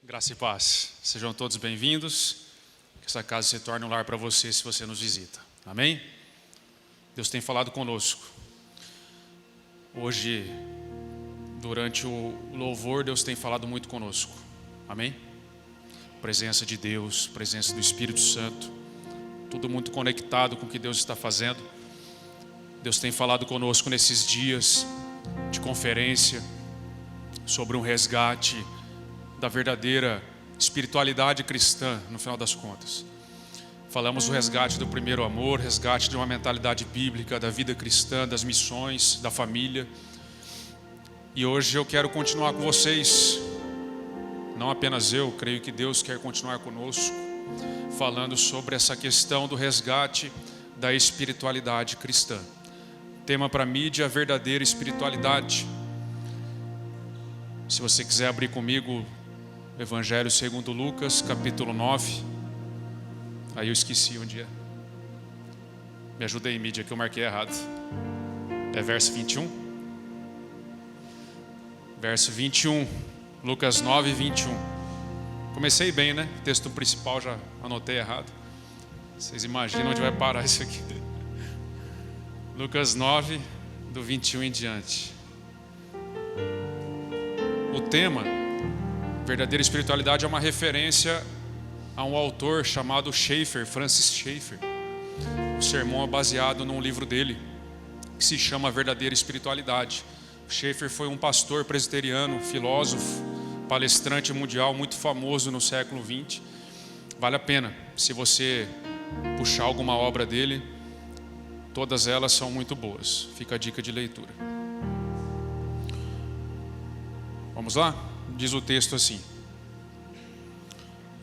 Graça e paz. Sejam todos bem-vindos. Que essa casa se torne um lar para você se você nos visita. Amém? Deus tem falado conosco. Hoje, durante o louvor, Deus tem falado muito conosco. Amém? Presença de Deus, presença do Espírito Santo. Tudo muito conectado com o que Deus está fazendo. Deus tem falado conosco nesses dias de conferência sobre um resgate da verdadeira espiritualidade cristã, no final das contas. Falamos do resgate do primeiro amor, resgate de uma mentalidade bíblica, da vida cristã, das missões, da família. E hoje eu quero continuar com vocês, não apenas eu, creio que Deus quer continuar conosco, falando sobre essa questão do resgate da espiritualidade cristã. Tema para mídia, a verdadeira espiritualidade. Se você quiser abrir comigo Evangelho segundo Lucas, capítulo 9. Aí eu esqueci um dia. Me ajuda aí, mídia, que eu marquei errado. É verso 21? Verso 21. Lucas 9, 21. Comecei bem, né? O texto principal já anotei errado. Vocês imaginam onde vai parar isso aqui. Lucas 9, do 21 em diante. O tema verdadeira espiritualidade é uma referência a um autor chamado Schaeffer, Francis Schaeffer. O sermão é baseado num livro dele, que se chama Verdadeira Espiritualidade. Schaeffer foi um pastor presbiteriano, filósofo, palestrante mundial muito famoso no século XX. Vale a pena, se você puxar alguma obra dele, todas elas são muito boas. Fica a dica de leitura. Vamos lá? Diz o texto assim: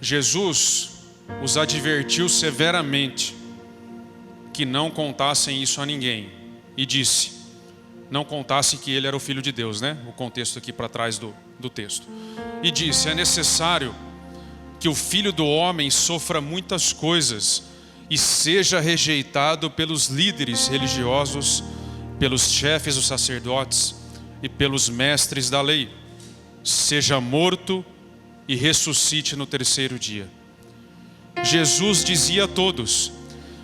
Jesus os advertiu severamente que não contassem isso a ninguém e disse, não contassem que ele era o Filho de Deus, né? O contexto aqui para trás do texto. E disse, é necessário que o Filho do Homem sofra muitas coisas e seja rejeitado pelos líderes religiosos, pelos chefes dos sacerdotes e pelos mestres da lei. Seja morto e ressuscite no terceiro dia. Jesus dizia a todos,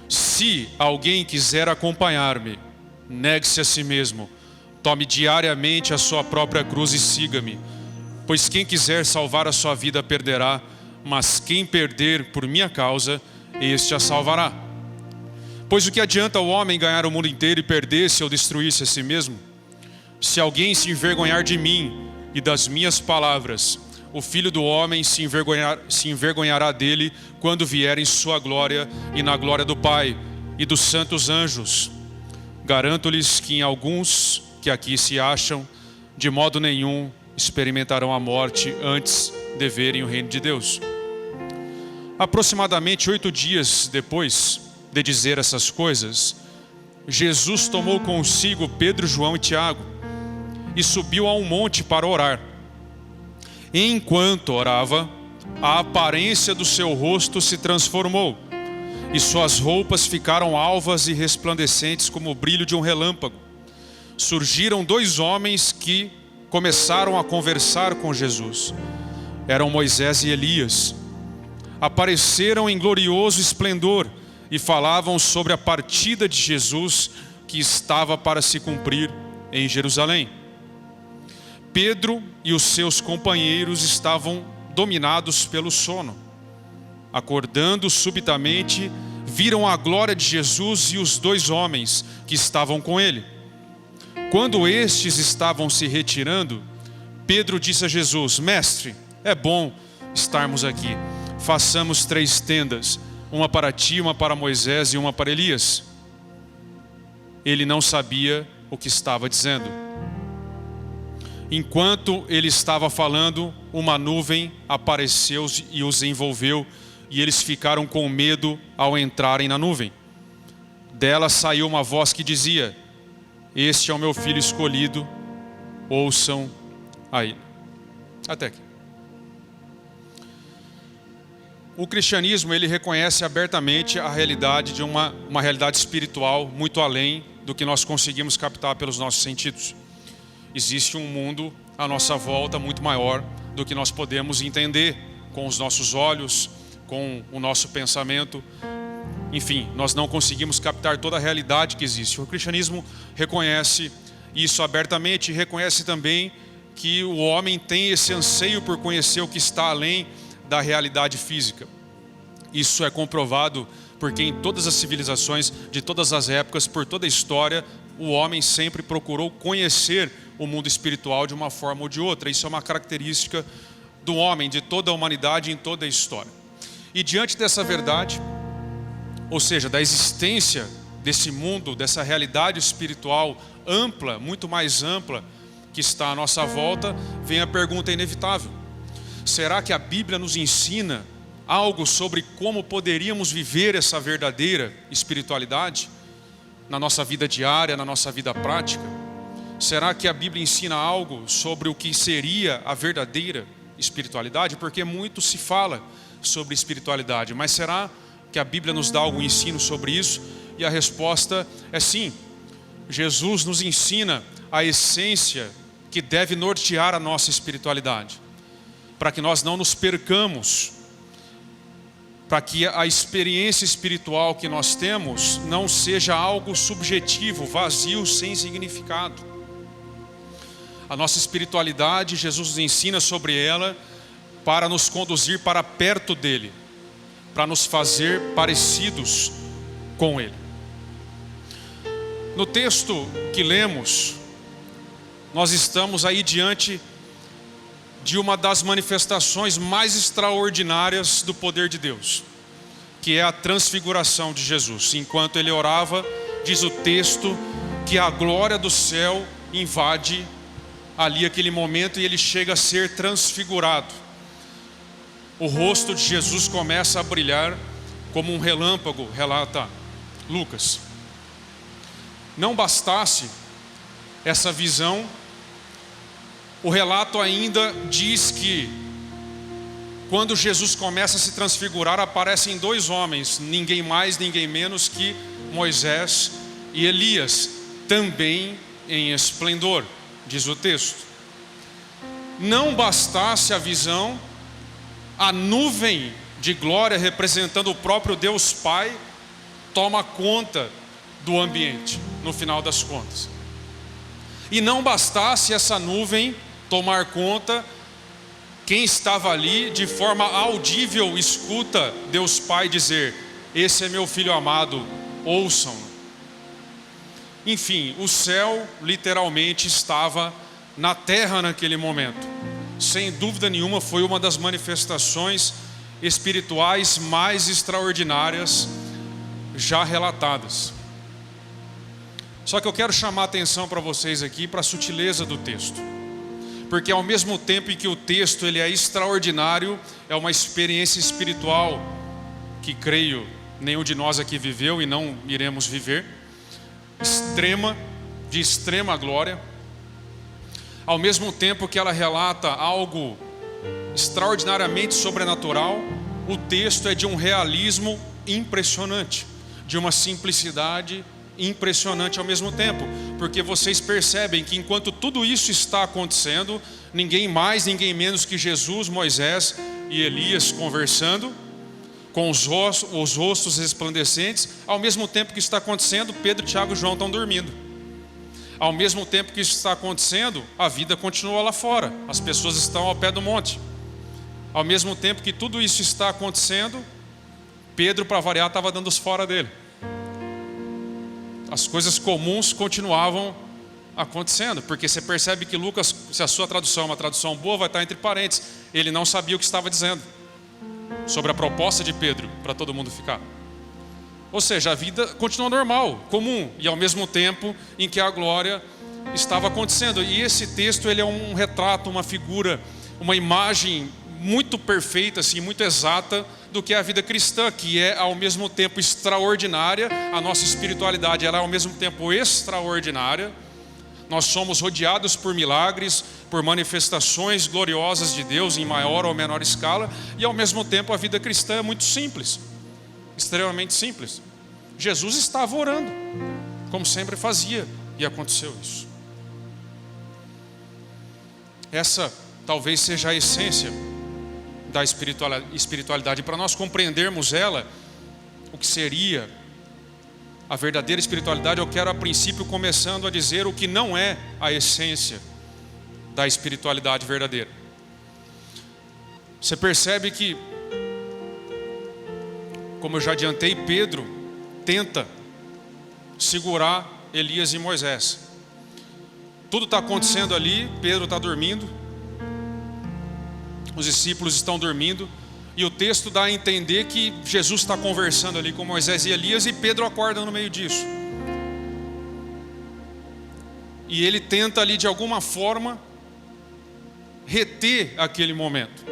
se alguém quiser acompanhar-me, negue-se a si mesmo, tome diariamente a sua própria cruz e siga-me. Pois quem quiser salvar a sua vida perderá, mas quem perder por minha causa, este a salvará. Pois o que adianta o homem ganhar o mundo inteiro e perder-se ou destruir-se a si mesmo? Se alguém se envergonhar de mim e das minhas palavras, o Filho do Homem se envergonhará dele quando vier em sua glória e na glória do Pai e dos santos anjos. Garanto-lhes que em alguns que aqui se acham, de modo nenhum experimentarão a morte antes de verem o reino de Deus. Aproximadamente 8 dias depois de dizer essas coisas, Jesus tomou consigo Pedro, João e Tiago e subiu a um monte para orar. E enquanto orava, a aparência do seu rosto se transformou, e suas roupas ficaram alvas e resplandecentes como o brilho de um relâmpago. Surgiram 2 homens que começaram a conversar com Jesus. Eram Moisés e Elias. Apareceram em glorioso esplendor e falavam sobre a partida de Jesus que estava para se cumprir em Jerusalém. Pedro e os seus companheiros estavam dominados pelo sono. Acordando subitamente, viram a glória de Jesus e os 2 homens que estavam com ele. Quando estes estavam se retirando, Pedro disse a Jesus, Mestre, é bom estarmos aqui. Façamos 3 tendas, uma para ti, uma para Moisés e uma para Elias. Ele não sabia o que estava dizendo. Enquanto ele estava falando, uma nuvem apareceu e os envolveu, e eles ficaram com medo ao entrarem na nuvem. Dela saiu uma voz que dizia, este é o meu filho escolhido, ouçam a ele. Até aqui. O cristianismo, ele reconhece abertamente a realidade de uma realidade espiritual muito além do que nós conseguimos captar pelos nossos sentidos. Existe um mundo à nossa volta muito maior do que nós podemos entender com os nossos olhos, com o nosso pensamento. Enfim, nós não conseguimos captar toda a realidade que existe. O cristianismo reconhece isso abertamente e reconhece também que o homem tem esse anseio por conhecer o que está além da realidade física. Isso é comprovado porque em todas as civilizações, de todas as épocas, por toda a história, o homem sempre procurou conhecer o mundo espiritual de uma forma ou de outra. Isso é uma característica do homem, de toda a humanidade, em toda a história. E diante dessa verdade, ou seja, da existência desse mundo, dessa realidade espiritual ampla, muito mais ampla, que está à nossa volta, vem a pergunta inevitável: será que a Bíblia nos ensina algo sobre como poderíamos viver essa verdadeira espiritualidade na nossa vida diária, na nossa vida prática? Será que a Bíblia ensina algo sobre o que seria a verdadeira espiritualidade? Porque muito se fala sobre espiritualidade, mas será que a Bíblia nos dá algum ensino sobre isso? E a resposta é sim. Jesus nos ensina a essência que deve nortear a nossa espiritualidade, para que nós não nos percamos, para que a experiência espiritual que nós temos não seja algo subjetivo, vazio, sem significado. A nossa espiritualidade, Jesus nos ensina sobre ela para nos conduzir para perto dele, para nos fazer parecidos com ele. No texto que lemos, nós estamos aí diante de uma das manifestações mais extraordinárias do poder de Deus, que é a transfiguração de Jesus. Enquanto ele orava, diz o texto que a glória do céu invade ali aquele momento e ele chega a ser transfigurado. O rosto de Jesus começa a brilhar como um relâmpago, relata Lucas. Não bastasse essa visão, o relato ainda diz que quando Jesus começa a se transfigurar, aparecem dois homens, ninguém mais, ninguém menos que Moisés e Elias, também em esplendor, diz o texto. Não bastasse a visão, a nuvem de glória representando o próprio Deus Pai toma conta do ambiente, no final das contas. E não bastasse essa nuvem tomar conta, quem estava ali de forma audível escuta Deus Pai dizer: esse é meu filho amado, ouçam-no. Enfim, o céu literalmente estava na terra naquele momento. Sem dúvida nenhuma foi uma das manifestações espirituais mais extraordinárias já relatadas. Só que eu quero chamar a atenção para vocês aqui para a sutileza do texto. Porque ao mesmo tempo em que o texto ele é extraordinário, é uma experiência espiritual que creio nenhum de nós aqui viveu e não iremos viver, de extrema glória. Ao mesmo tempo que ela relata algo extraordinariamente sobrenatural, o texto é de um realismo impressionante, de uma simplicidade impressionante ao mesmo tempo, porque vocês percebem que enquanto tudo isso está acontecendo, ninguém mais, ninguém menos que Jesus, Moisés e Elias conversando, com os rostos resplandecentes. Ao mesmo tempo que está acontecendo, Pedro, Tiago e João estão dormindo. Ao mesmo tempo que isso está acontecendo, a vida continua lá fora, as pessoas estão ao pé do monte. Ao mesmo tempo que tudo isso está acontecendo, Pedro, para variar, estava dando os fora dele. As coisas comuns continuavam acontecendo, porque você percebe que Lucas, se a sua tradução é uma tradução boa, vai estar entre parênteses. Ele não sabia o que estava dizendo sobre a proposta de Pedro para todo mundo ficar. Ou seja, a vida continua normal, comum, e ao mesmo tempo em que a glória estava acontecendo. E esse texto ele é um retrato, uma figura, uma imagem muito perfeita, assim, muito exata do que é a vida cristã, que é ao mesmo tempo extraordinária. A nossa espiritualidade ela é ao mesmo tempo extraordinária. Nós somos rodeados por milagres, por manifestações gloriosas de Deus em maior ou menor escala, e ao mesmo tempo a vida cristã é muito simples, extremamente simples. Jesus estava orando, como sempre fazia, e aconteceu isso. Essa talvez seja a essência da espiritualidade. Para nós compreendermos ela, o que seria a verdadeira espiritualidade, eu quero a princípio começando a dizer o que não é a essência da espiritualidade verdadeira. Você percebe que, como eu já adiantei, Pedro tenta segurar Elias e Moisés. Tudo está acontecendo ali, Pedro está dormindo, os discípulos estão dormindo, e o texto dá a entender que Jesus está conversando ali com Moisés e Elias, e Pedro acorda no meio disso. E ele tenta ali de alguma forma reter aquele momento.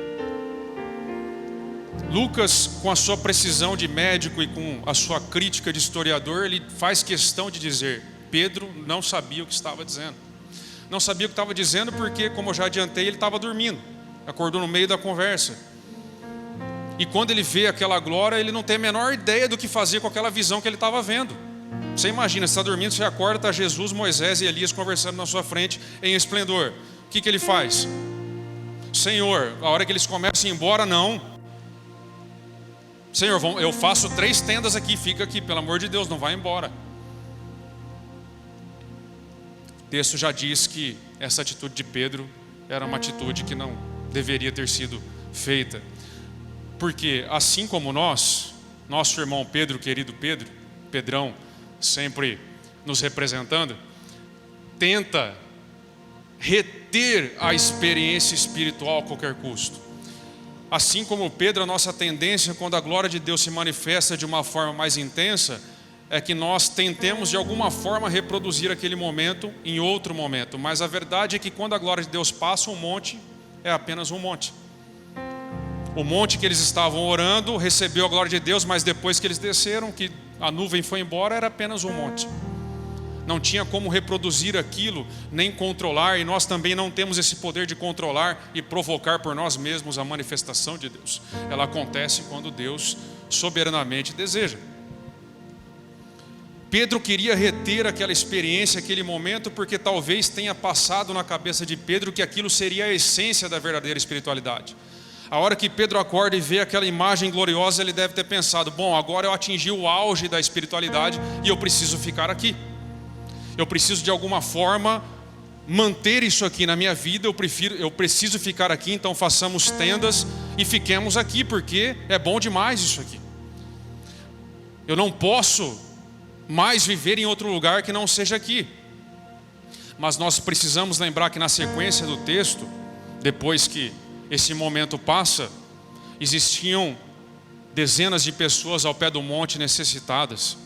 Lucas, com a sua precisão de médico e com a sua crítica de historiador, ele faz questão de dizer: Pedro não sabia o que estava dizendo. Não sabia o que estava dizendo porque, como eu já adiantei, ele estava dormindo. Acordou no meio da conversa. E quando ele vê aquela glória, ele não tem a menor ideia do que fazer com aquela visão que ele estava vendo. Você imagina, você está dormindo, você acorda, está Jesus, Moisés e Elias conversando na sua frente em esplendor. O que ele faz? Senhor, a hora que eles começam a ir embora, não. Senhor, eu faço 3 tendas aqui, fica aqui, pelo amor de Deus, não vai embora. O texto já diz que essa atitude de Pedro era uma atitude que não deveria ter sido feita. Porque assim como nosso irmão Pedro, querido Pedrão, sempre nos representando, tenta reter a experiência espiritual a qualquer custo. Assim como Pedro, a nossa tendência, quando a glória de Deus se manifesta de uma forma mais intensa, é que nós tentemos de alguma forma reproduzir aquele momento em outro momento. Mas a verdade é que quando a glória de Deus passa, um monte é apenas um monte. O monte que eles estavam orando recebeu a glória de Deus, mas depois que eles desceram, que a nuvem foi embora, era apenas um monte. Não tinha como reproduzir aquilo, nem controlar, e nós também não temos esse poder de controlar e provocar por nós mesmos a manifestação de Deus. Ela acontece quando Deus soberanamente deseja. Pedro queria reter aquela experiência, aquele momento, porque talvez tenha passado na cabeça de Pedro que aquilo seria a essência da verdadeira espiritualidade. A hora que Pedro acorda e vê aquela imagem gloriosa, ele deve ter pensado: bom, agora eu atingi o auge da espiritualidade e eu preciso ficar aqui. Eu preciso de alguma forma manter isso aqui na minha vida, eu preciso ficar aqui, então façamos tendas e fiquemos aqui, porque é bom demais isso aqui. Eu não posso mais viver em outro lugar que não seja aqui. Mas nós precisamos lembrar que na sequência do texto, depois que esse momento passa, existiam dezenas de pessoas ao pé do monte necessitadas,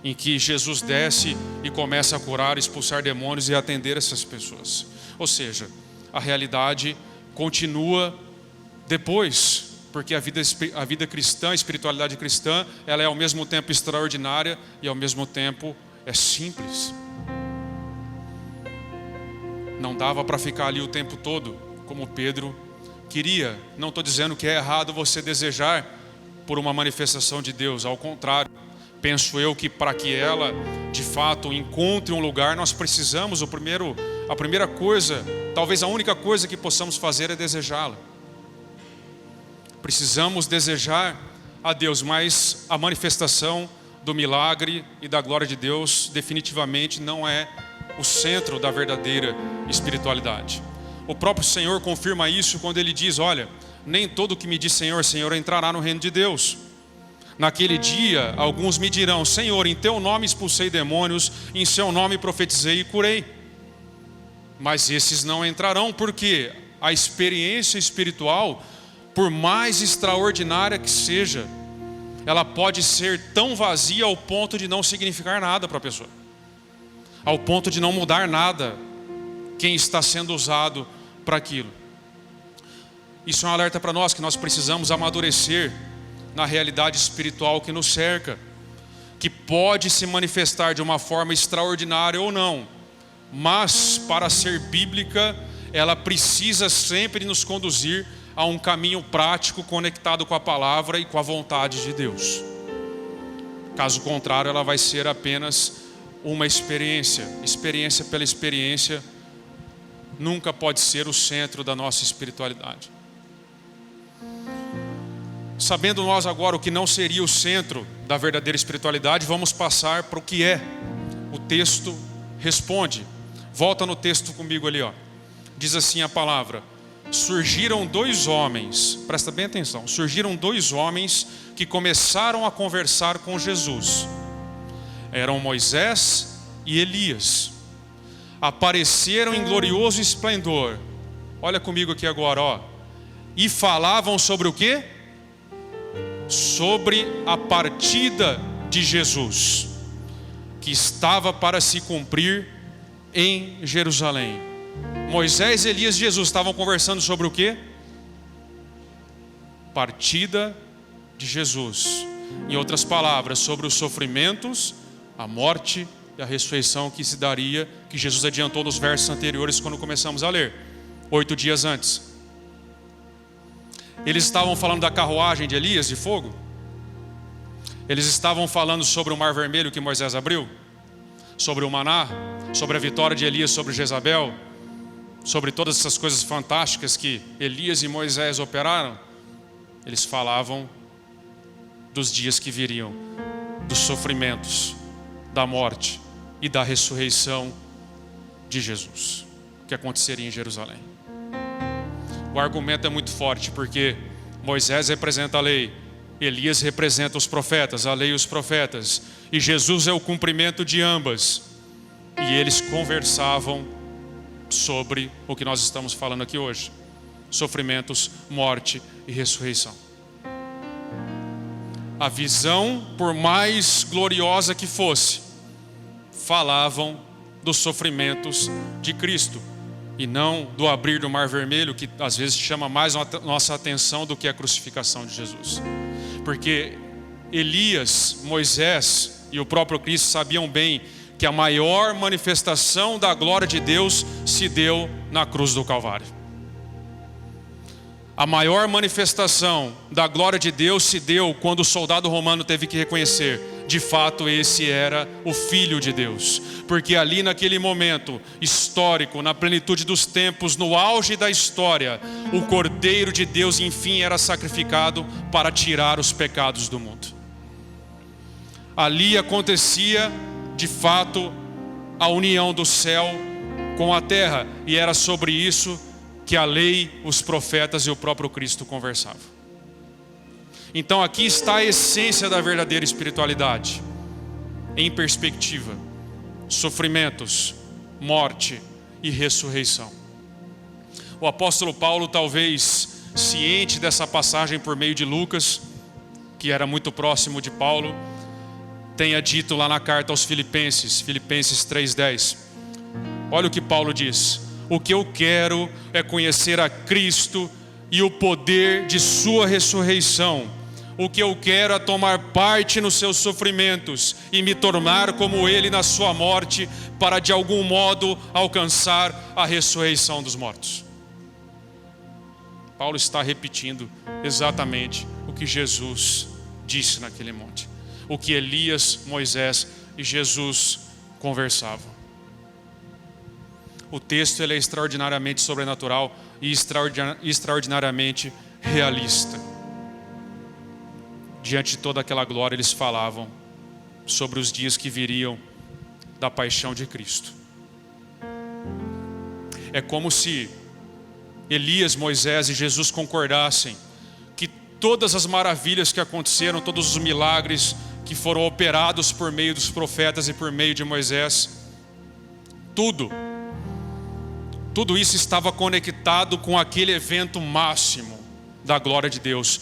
em que Jesus desce e começa a curar, expulsar demônios e atender essas pessoas. Ou seja, a realidade continua depois, porque a vida cristã, a espiritualidade cristã, ela é ao mesmo tempo extraordinária e ao mesmo tempo é simples. Não dava para ficar ali o tempo todo, como Pedro queria. Não estou dizendo que é errado você desejar por uma manifestação de Deus, ao contrário. Penso eu que para que ela, de fato, encontre um lugar, nós precisamos, a primeira coisa, talvez a única coisa que possamos fazer é desejá-la. Precisamos desejar a Deus, mas a manifestação do milagre e da glória de Deus definitivamente não é o centro da verdadeira espiritualidade. O próprio Senhor confirma isso quando Ele diz: olha, nem todo que me diz Senhor, Senhor entrará no reino de Deus. Naquele dia, alguns me dirão: Senhor, em teu nome expulsei demônios, em seu nome profetizei e curei. Mas esses não entrarão, porque a experiência espiritual, por mais extraordinária que seja, ela pode ser tão vazia ao ponto de não significar nada para a pessoa, ao ponto de não mudar nada quem está sendo usado para aquilo. Isso é um alerta para nós, que nós precisamos amadurecer na realidade espiritual que nos cerca, que pode se manifestar de uma forma extraordinária ou não, mas para ser bíblica, ela precisa sempre nos conduzir a um caminho prático conectado com a palavra e com a vontade de Deus. Caso contrário, ela vai ser apenas uma experiência pela experiência, nunca pode ser o centro da nossa espiritualidade. Sabendo nós agora o que não seria o centro da verdadeira espiritualidade, vamos passar para o que é. O texto responde. Volta no texto comigo ali, ó. Diz assim a palavra: surgiram dois homens, presta bem atenção, surgiram dois homens que começaram a conversar com Jesus. Eram Moisés e Elias. Apareceram em glorioso esplendor. Olha comigo aqui agora, ó. E falavam sobre o quê? Sobre a partida de Jesus, que estava para se cumprir em Jerusalém. Moisés, Elias e Jesus estavam conversando sobre o quê? Partida de Jesus. Em outras palavras, sobre os sofrimentos, a morte e a ressurreição que se daria, que Jesus adiantou nos versos anteriores quando começamos a ler, 8 dias antes. Eles estavam falando da carruagem de Elias de fogo? Eles estavam falando sobre o mar vermelho que Moisés abriu? Sobre o maná? Sobre a vitória de Elias sobre Jezabel? Sobre todas essas coisas fantásticas que Elias e Moisés operaram? Eles falavam dos dias que viriam, dos sofrimentos, da morte e da ressurreição de Jesus, que aconteceria em Jerusalém. O argumento é muito forte, porque Moisés representa a lei, Elias representa os profetas, a lei e os profetas, e Jesus é o cumprimento de ambas. E eles conversavam sobre o que nós estamos falando aqui hoje: sofrimentos, morte e ressurreição. A visão, por mais gloriosa que fosse, falavam dos sofrimentos de Cristo, e não do abrir do mar vermelho, que às vezes chama mais nossa atenção do que a crucificação de Jesus. Porque Elias, Moisés e o próprio Cristo sabiam bem que a maior manifestação da glória de Deus se deu na cruz do Calvário. A maior manifestação da glória de Deus se deu quando o soldado romano teve que reconhecer: de fato esse era o Filho de Deus. Porque ali naquele momento histórico, na plenitude dos tempos, no auge da história, o Cordeiro de Deus enfim era sacrificado para tirar os pecados do mundo. Ali acontecia de fato a união do céu com a terra, e era sobre isso que a lei, os profetas e o próprio Cristo conversavam. Então aqui está a essência da verdadeira espiritualidade, em perspectiva: sofrimentos, morte e ressurreição. O apóstolo Paulo, talvez ciente dessa passagem por meio de Lucas, que era muito próximo de Paulo, tenha dito lá na carta aos Filipenses, Filipenses 3:10. Olha o que Paulo diz: o que eu quero é conhecer a Cristo e o poder de sua ressurreição. O que eu quero é tomar parte nos seus sofrimentos e me tornar como ele na sua morte, para de algum modo alcançar a ressurreição dos mortos. Paulo está repetindo exatamente o que Jesus disse naquele monte, o que Elias, Moisés e Jesus conversavam. O texto ele é extraordinariamente sobrenatural e extraordinariamente realista. Diante de toda aquela glória, eles falavam sobre os dias que viriam da paixão de Cristo. É como se Elias, Moisés e Jesus concordassem que todas as maravilhas que aconteceram, todos os milagres que foram operados por meio dos profetas e por meio de Moisés, tudo isso estava conectado com aquele evento máximo da glória de Deus.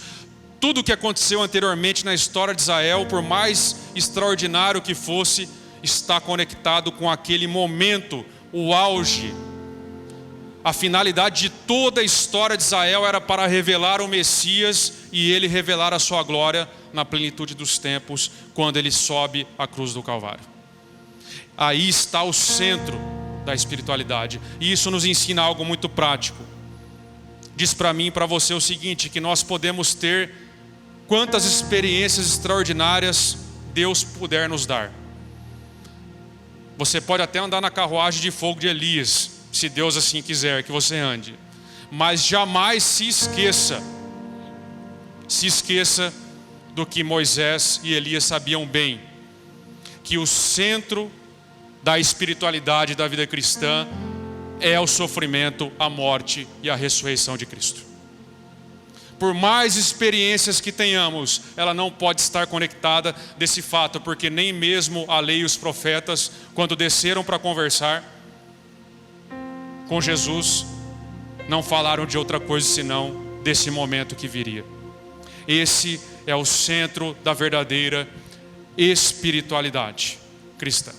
Tudo o que aconteceu anteriormente na história de Israel, por mais extraordinário que fosse, está conectado com aquele momento, o auge. A finalidade de toda a história de Israel era para revelar o Messias e ele revelar a sua glória na plenitude dos tempos, quando ele sobe a cruz do Calvário. Aí está o centro da espiritualidade, e isso nos ensina algo muito prático. Diz para mim e para você o seguinte: que nós podemos ter quantas experiências extraordinárias Deus puder nos dar. Você pode até andar na carruagem de fogo de Elias, se Deus assim quiser que você ande. Mas jamais se esqueça do que Moisés e Elias sabiam bem, que o centro da espiritualidade da vida cristã é o sofrimento, a morte e a ressurreição de Cristo. Por mais experiências que tenhamos, ela não pode estar conectada desse fato, porque nem mesmo a lei e os profetas, quando desceram para conversar com Jesus, não falaram de outra coisa senão desse momento que viria. Esse é o centro da verdadeira espiritualidade cristã.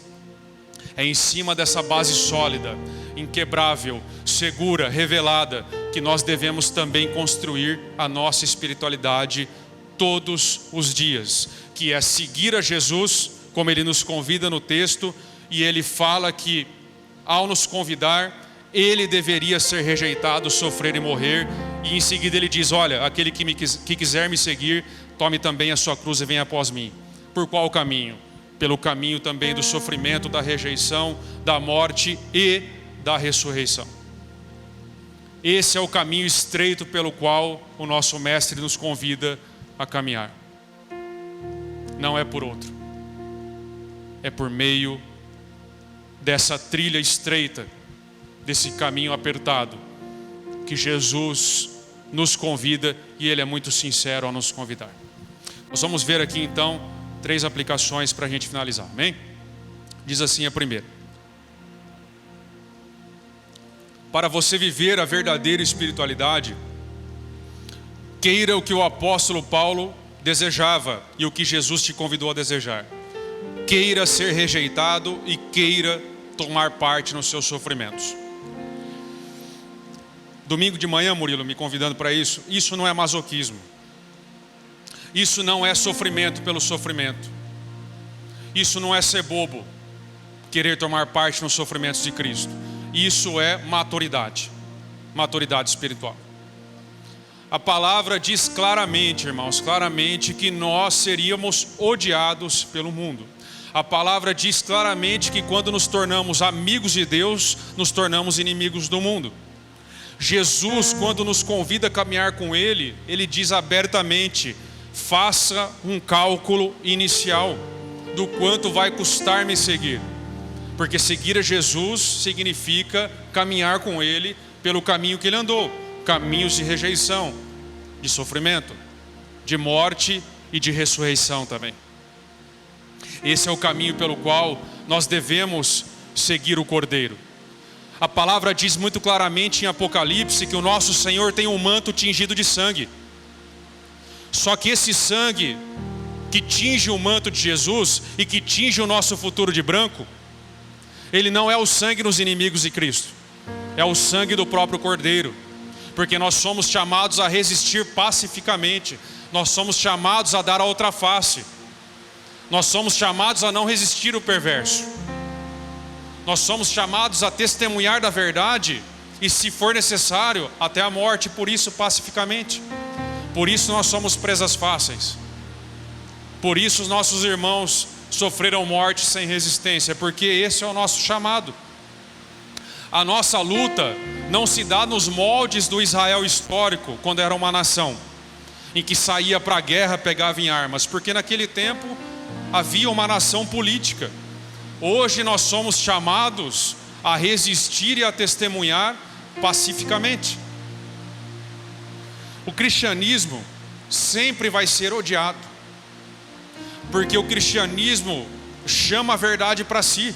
É em cima dessa base sólida, inquebrável, segura, revelada, que nós devemos também construir a nossa espiritualidade todos os dias, que é seguir a Jesus, como Ele nos convida no texto, e Ele fala que, ao nos convidar, Ele deveria ser rejeitado, sofrer e morrer, e em seguida Ele diz: olha, aquele que quiser me seguir, tome também a sua cruz e venha após mim. Por qual caminho? Pelo caminho também do sofrimento, da rejeição, da morte e da ressurreição. Esse é o caminho estreito pelo qual o nosso Mestre nos convida a caminhar. Não é por outro. É por meio dessa trilha estreita, desse caminho apertado, que Jesus nos convida, e Ele é muito sincero ao nos convidar. Nós vamos ver aqui então 3 aplicações para a gente finalizar, amém? Diz assim a primeira: para você viver a verdadeira espiritualidade, queira o que o apóstolo Paulo desejava e o que Jesus te convidou a desejar. Queira ser rejeitado e queira tomar parte nos seus sofrimentos. Domingo de manhã, Murilo me convidando para isso. Isso não é masoquismo. Isso não é sofrimento pelo sofrimento. Isso não é ser bobo, querer tomar parte nos sofrimentos de Cristo. Isso é maturidade espiritual. A palavra diz claramente, irmãos, claramente que nós seríamos odiados pelo mundo. A palavra diz claramente que quando nos tornamos amigos de Deus, nos tornamos inimigos do mundo. Jesus, quando nos convida a caminhar com Ele, Ele diz abertamente: faça um cálculo inicial do quanto vai custar me seguir. Porque seguir a Jesus significa caminhar com Ele pelo caminho que Ele andou. Caminhos de rejeição, de sofrimento, de morte e de ressurreição também. Esse é o caminho pelo qual nós devemos seguir o Cordeiro. A palavra diz muito claramente em Apocalipse que o nosso Senhor tem um manto tingido de sangue. Só que esse sangue que tinge o manto de Jesus e que tinge o nosso futuro de branco, ele não é o sangue dos inimigos de Cristo, é o sangue do próprio Cordeiro. Porque nós somos chamados a resistir pacificamente, nós somos chamados a dar a outra face, nós somos chamados a não resistir o perverso, nós somos chamados a testemunhar da verdade e, se for necessário, até a morte, por isso pacificamente. Por isso nós somos presas fáceis, por isso os nossos irmãos sofreram morte sem resistência, porque esse é o nosso chamado. A nossa luta não se dá nos moldes do Israel histórico, quando era uma nação, em que saía para a guerra, pegava em armas, porque naquele tempo havia uma nação política. Hoje nós somos chamados a resistir e a testemunhar pacificamente. O cristianismo sempre vai ser odiado, porque o cristianismo chama a verdade para si.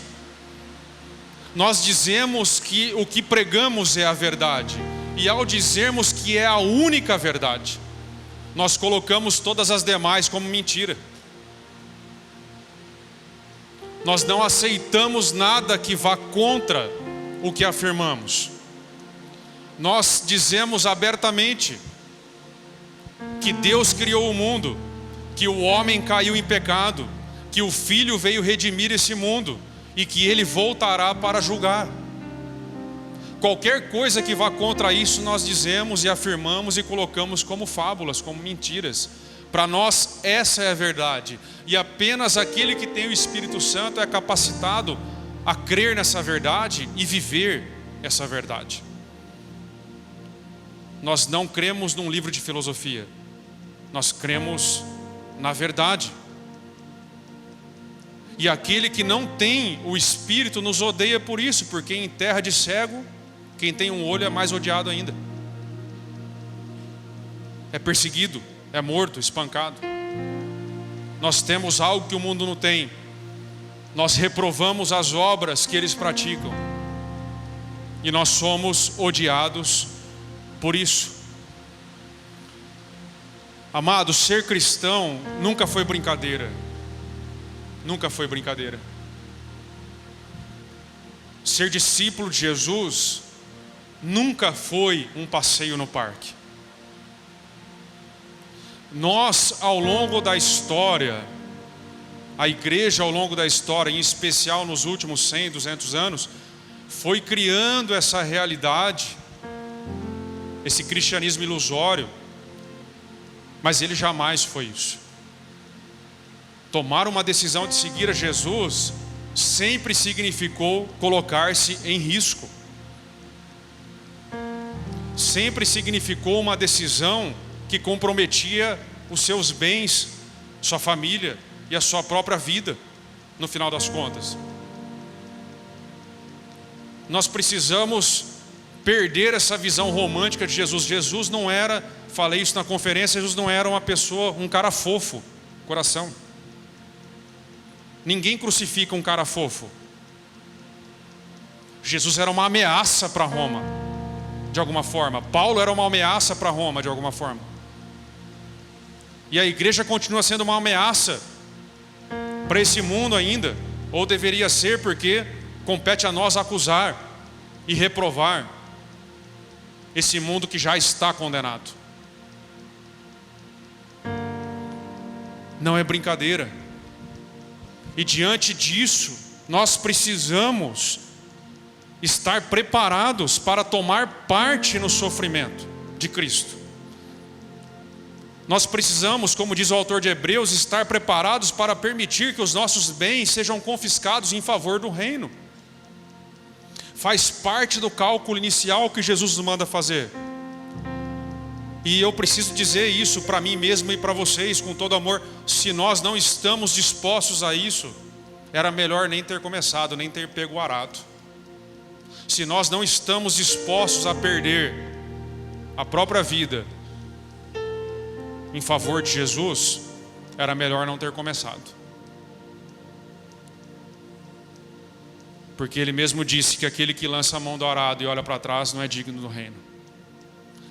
Nós dizemos que o que pregamos é a verdade, e ao dizermos que é a única verdade, nós colocamos todas as demais como mentira. Nós não aceitamos nada que vá contra o que afirmamos. Nós dizemos abertamente que Deus criou o mundo, que o homem caiu em pecado, que o Filho veio redimir esse mundo e que Ele voltará para julgar. Qualquer coisa que vá contra isso nós dizemos e afirmamos e colocamos como fábulas, como mentiras. Para nós essa é a verdade, e apenas aquele que tem o Espírito Santo é capacitado a crer nessa verdade e viver essa verdade. Nós não cremos num livro de filosofia. Nós cremos na verdade. E aquele que não tem o Espírito nos odeia por isso, porque em terra de cego, quem tem um olho é mais odiado ainda. É perseguido, é morto, espancado. Nós temos algo que o mundo não tem. Nós reprovamos as obras que eles praticam. E nós somos odiados por isso. Amado, ser cristão nunca foi brincadeira. Nunca foi brincadeira. Ser discípulo de Jesus nunca foi um passeio no parque. Nós, ao longo da história, a igreja ao longo da história, em especial nos últimos 100, 200 anos, foi criando essa realidade, esse cristianismo ilusório, mas ele jamais foi isso. Tomar uma decisão de seguir a Jesus sempre significou colocar-se em risco. Sempre significou uma decisão que comprometia os seus bens, sua família e a sua própria vida, no final das contas. Nós precisamos perder essa visão romântica de Jesus. Jesus não era, falei isso na conferência, Jesus não era uma pessoa, um cara fofo, coração. Ninguém crucifica um cara fofo. Jesus era uma ameaça para Roma, de alguma forma. Paulo era uma ameaça para Roma, de alguma forma. E a igreja continua sendo uma ameaça para esse mundo ainda, ou deveria ser, porque compete a nós acusar e reprovar esse mundo que já está condenado. Não é brincadeira. E diante disso, nós precisamos estar preparados para tomar parte no sofrimento de Cristo. Nós precisamos, como diz o autor de Hebreus, estar preparados para permitir que os nossos bens sejam confiscados em favor do reino. Faz parte do cálculo inicial que Jesus nos manda fazer. E eu preciso dizer isso para mim mesmo e para vocês com todo amor. Se nós não estamos dispostos a isso, era melhor nem ter começado, nem ter pego o arado. Se nós não estamos dispostos a perder a própria vida em favor de Jesus, era melhor não ter começado. Porque ele mesmo disse que aquele que lança a mão do arado e olha para trás não é digno do reino.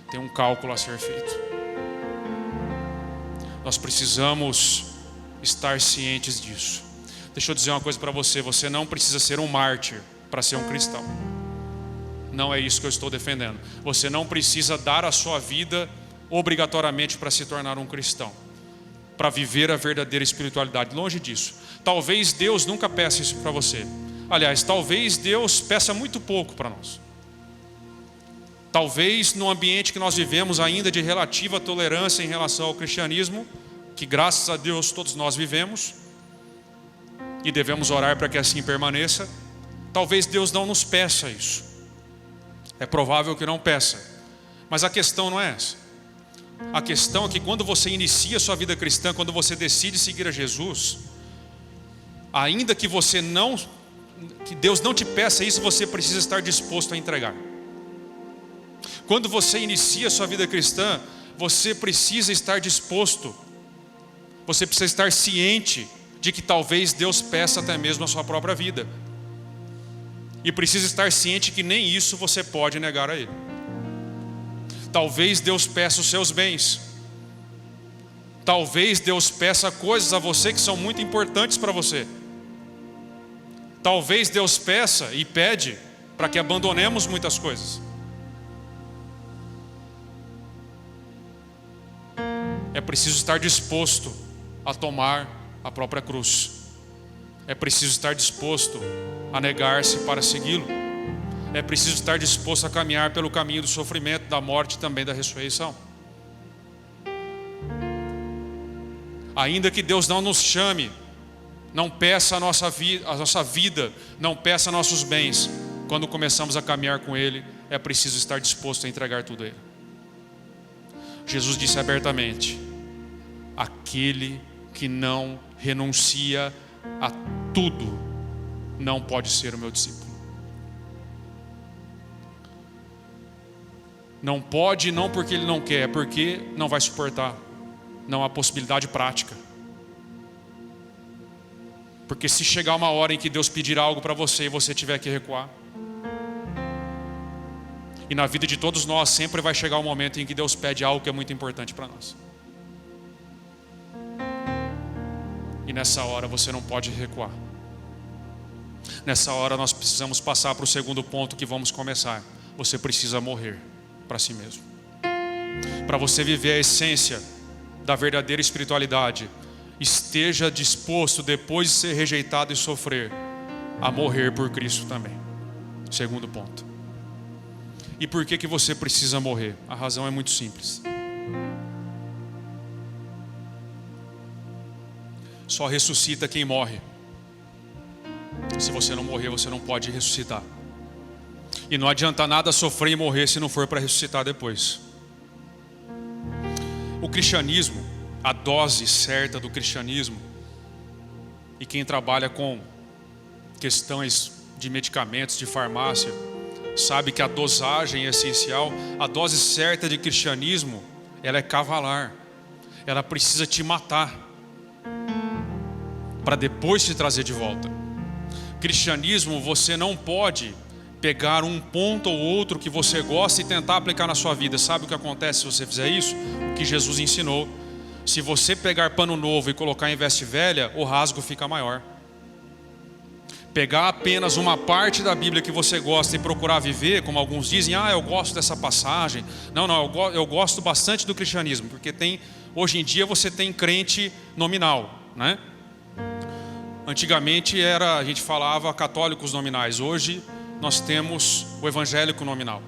Tem um cálculo a ser feito. Nós precisamos estar cientes disso. Deixa eu dizer uma coisa para você. Você não precisa ser um mártir para ser um cristão. Não é isso que eu estou defendendo. Você não precisa dar a sua vida obrigatoriamente para se tornar um cristão, para viver a verdadeira espiritualidade. Longe disso. Talvez Deus nunca peça isso para você. Aliás, talvez Deus peça muito pouco para nós. Talvez no ambiente que nós vivemos ainda de relativa tolerância em relação ao cristianismo, que graças a Deus todos nós vivemos, e devemos orar para que assim permaneça, talvez Deus não nos peça isso. É provável que não peça. Mas a questão não é essa. A questão é que quando você inicia a sua vida cristã, quando você decide seguir a Jesus, ainda que que Deus não te peça isso, você precisa estar disposto a entregar. Quando você inicia a sua vida cristã, você precisa estar disposto, você precisa estar ciente de que talvez Deus peça até mesmo a sua própria vida. E precisa estar ciente que nem isso você pode negar a Ele. Talvez Deus peça os seus bens. Talvez Deus peça coisas a você que são muito importantes para você. Talvez Deus peça e pede para que abandonemos muitas coisas. É preciso estar disposto a tomar a própria cruz. É preciso estar disposto a negar-se para segui-lo. É preciso estar disposto a caminhar pelo caminho do sofrimento, da morte e também da ressurreição. Ainda que Deus não nos chame, não peça a nossa vida, não peça nossos bens, quando começamos a caminhar com Ele, é preciso estar disposto a entregar tudo a Ele. Jesus disse abertamente: aquele que não renuncia a tudo não pode ser o meu discípulo. Não pode, não porque ele não quer, é porque não vai suportar. Não há possibilidade prática. Porque se chegar uma hora em que Deus pedir algo para você e você tiver que recuar, e na vida de todos nós sempre vai chegar um momento em que Deus pede algo que é muito importante para nós. E nessa hora você não pode recuar. Nessa hora nós precisamos passar para o segundo ponto que vamos começar. Você precisa morrer para si mesmo. Para você viver a essência da verdadeira espiritualidade, esteja disposto, depois de ser rejeitado e sofrer, a morrer por Cristo também. Segundo ponto. E por que você precisa morrer? A razão é muito simples. Só ressuscita quem morre. Se você não morrer, você não pode ressuscitar. E não adianta nada sofrer e morrer se não for para ressuscitar depois. O cristianismo, a dose certa do cristianismo, e quem trabalha com questões de medicamentos, de farmácia, sabe que a dosagem é essencial. A dose certa de cristianismo, ela é cavalar. Ela precisa te matar para depois te trazer de volta. Cristianismo, você não pode pegar um ponto ou outro que você gosta e tentar aplicar na sua vida. Sabe o que acontece se você fizer isso? O que Jesus ensinou: se você pegar pano novo e colocar em veste velha, o rasgo fica maior. Pegar apenas uma parte da Bíblia que você gosta e procurar viver, como alguns dizem: eu gosto dessa passagem. Não, eu gosto bastante do cristianismo, porque hoje em dia você tem crente nominal, né? Antigamente a gente falava católicos nominais, hoje nós temos o evangélico nominal.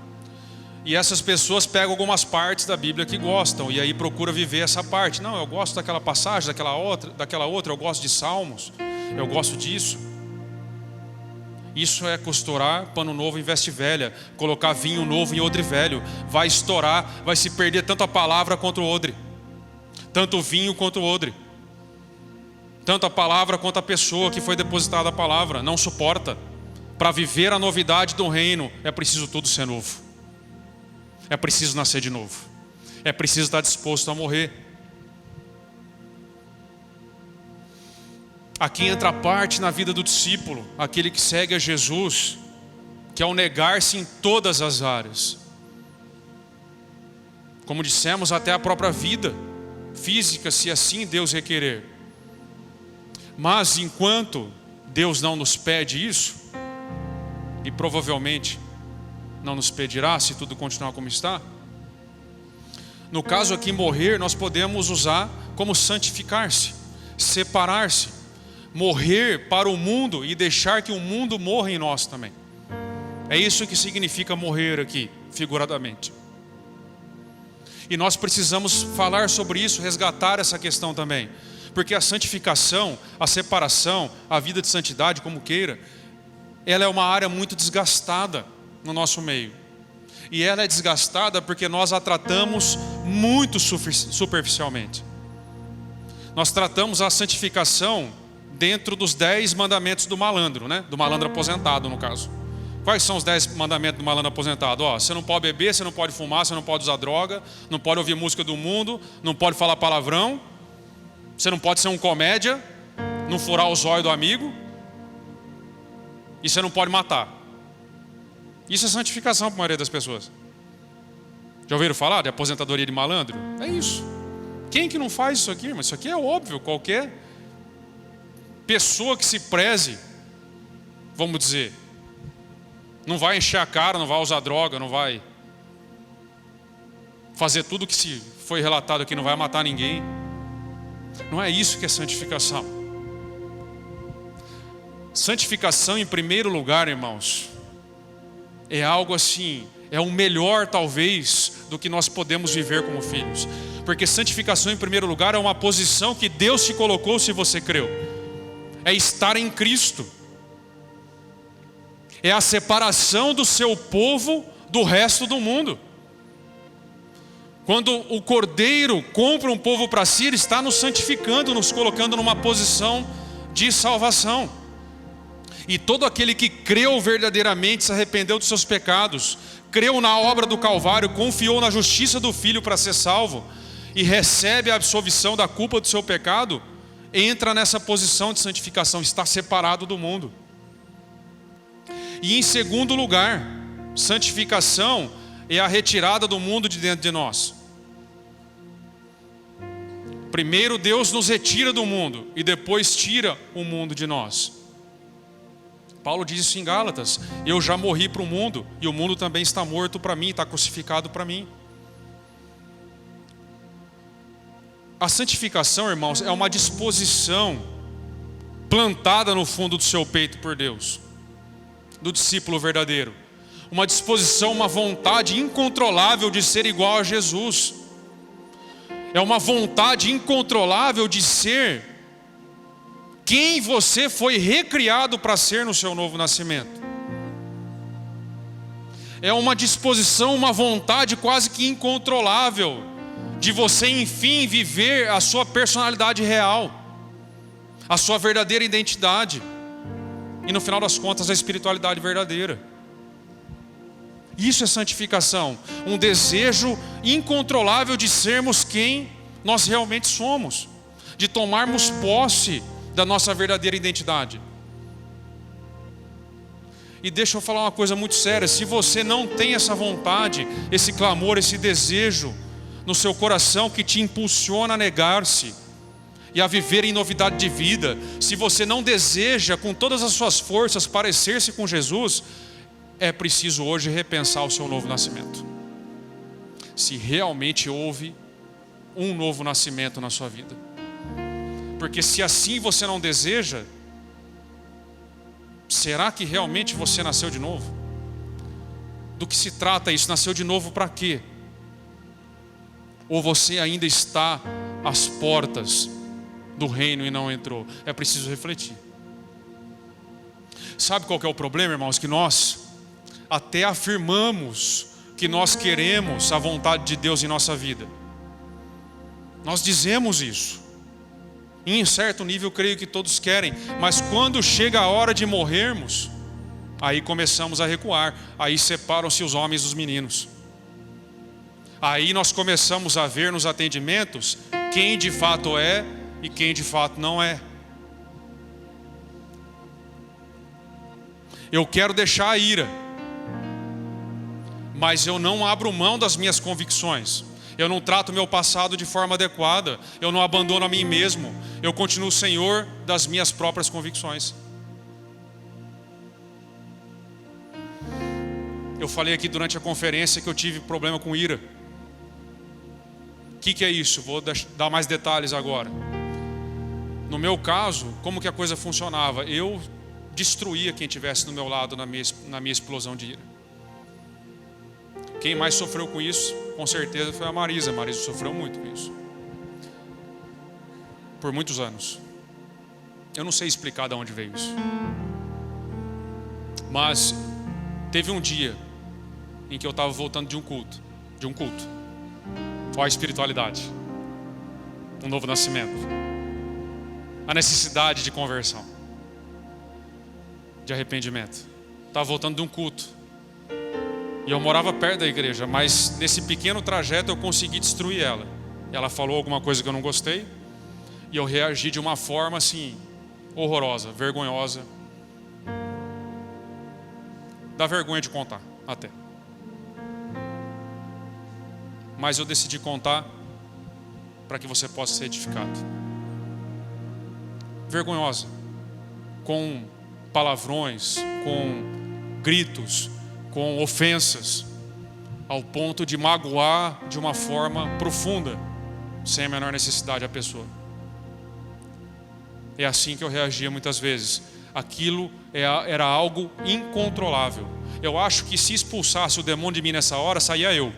E essas pessoas pegam algumas partes da Bíblia que gostam e aí procura viver essa parte. Não, eu gosto daquela passagem, daquela outra, eu gosto de Salmos, eu gosto disso. Isso é costurar pano novo em veste velha, colocar vinho novo em odre velho. Vai estourar, vai se perder tanto a palavra quanto o odre, tanto o vinho quanto o odre, tanto a palavra quanto a pessoa que foi depositada a palavra. Não suporta. Para viver a novidade do reino, é preciso tudo ser novo. É preciso nascer de novo. É preciso estar disposto a morrer. Aqui entra a parte na vida do discípulo, aquele que segue a Jesus, que é o negar-se em todas as áreas. Como dissemos, até a própria vida física, se assim Deus requerer. Mas enquanto Deus não nos pede isso, e provavelmente não nos pedirá se tudo continuar como está, no caso aqui morrer, nós podemos usar como santificar-se, separar-se, morrer para o mundo e deixar que o mundo morra em nós também. É isso que significa morrer aqui, figuradamente. E nós precisamos falar sobre isso, resgatar essa questão também. Porque a santificação, a separação, a vida de santidade, como queira, ela é uma área muito desgastada no nosso meio. E ela é desgastada porque nós a tratamos muito superficialmente. Nós tratamos a santificação dentro dos 10 mandamentos do malandro, né? Do malandro aposentado, no caso. Quais são os 10 mandamentos do malandro aposentado? Você não pode beber, você não pode fumar, você não pode usar droga, não pode ouvir música do mundo, não pode falar palavrão, você não pode ser um comédia, não furar os olhos do amigo, e você não pode matar. Isso é santificação para a maioria das pessoas. Já ouviram falar de aposentadoria de malandro? É isso. Quem que não faz isso aqui, irmão? Isso aqui é óbvio. Qualquer pessoa que se preze, vamos dizer, não vai encher a cara, não vai usar droga, não vai fazer tudo que se foi relatado aqui, não vai matar ninguém. Não é isso que é santificação. Santificação, em primeiro lugar, irmãos, é algo assim, é o melhor talvez do que nós podemos viver como filhos. Porque santificação, em primeiro lugar, é uma posição que Deus te colocou se você creu. É estar em Cristo. É a separação do seu povo do resto do mundo. Quando o Cordeiro compra um povo para si, Ele está nos santificando, nos colocando numa posição de salvação. E todo aquele que creu verdadeiramente, se arrependeu dos seus pecados, creu na obra do Calvário, confiou na justiça do Filho para ser salvo, e recebe a absolvição da culpa do seu pecado, entra nessa posição de santificação, está separado do mundo. E em segundo lugar, santificação é a retirada do mundo de dentro de nós. Primeiro Deus nos retira do mundo e depois tira o mundo de nós. Paulo diz isso em Gálatas: eu já morri para o mundo e o mundo também está morto para mim, está crucificado para mim. A santificação, irmãos, é uma disposição plantada no fundo do seu peito por Deus, do discípulo verdadeiro. Uma disposição, uma vontade incontrolável de ser igual a Jesus. É uma vontade incontrolável de ser quem você foi recriado para ser no seu novo nascimento. É uma disposição, uma vontade quase que incontrolável de você, enfim, viver a sua personalidade real, a sua verdadeira identidade, e no final das contas a espiritualidade verdadeira. Isso é santificação, um desejo incontrolável de sermos quem nós realmente somos, de tomarmos posse da nossa verdadeira identidade. E deixa eu falar uma coisa muito séria: se você não tem essa vontade, esse clamor, esse desejo no seu coração que te impulsiona a negar-se e a viver em novidade de vida, se você não deseja com todas as suas forças parecer-se com Jesus, é preciso hoje repensar o seu novo nascimento. Se realmente houve um novo nascimento na sua vida. Porque se assim você não deseja, será que realmente você nasceu de novo? Do que se trata isso? Nasceu de novo para quê? Ou você ainda está às portas do reino e não entrou? É preciso refletir. Sabe qual que é o problema, irmãos? Que nós até afirmamos que nós queremos a vontade de Deus em nossa vida. Nós dizemos isso. E em certo nível eu creio que todos querem. Mas quando chega a hora de morrermos, aí começamos a recuar. Aí separam-se os homens dos meninos. Aí nós começamos a ver nos atendimentos quem de fato é e quem de fato não é. Eu quero deixar a ira, mas eu não abro mão das minhas convicções. Eu não trato meu passado de forma adequada. Eu não abandono a mim mesmo. Eu continuo senhor das minhas próprias convicções. Eu falei aqui durante a conferência que eu tive problema com ira. O que é isso? Vou dar mais detalhes agora. No meu caso, como que a coisa funcionava? Eu destruía quem estivesse do meu lado na minha explosão de ira. Quem mais sofreu com isso, com certeza, foi a Marisa. A Marisa sofreu muito com isso. Por muitos anos. Eu não sei explicar de onde veio isso. Mas teve um dia em que eu estava voltando de um culto. Olha a espiritualidade. Um novo nascimento. A necessidade de conversão. De arrependimento. Estava voltando de um culto. E eu morava perto da igreja, mas nesse pequeno trajeto eu consegui destruir ela. Ela falou alguma coisa que eu não gostei, e eu reagi de uma forma assim, horrorosa, vergonhosa. Dá vergonha de contar, até. Mas eu decidi contar para que você possa ser edificado. Vergonhosa, com palavrões, com gritos, com ofensas, ao ponto de magoar de uma forma profunda, sem a menor necessidade a pessoa. É assim que eu reagia muitas vezes. Aquilo era algo incontrolável. Eu acho que se expulsasse o demônio de mim nessa hora, saía eu.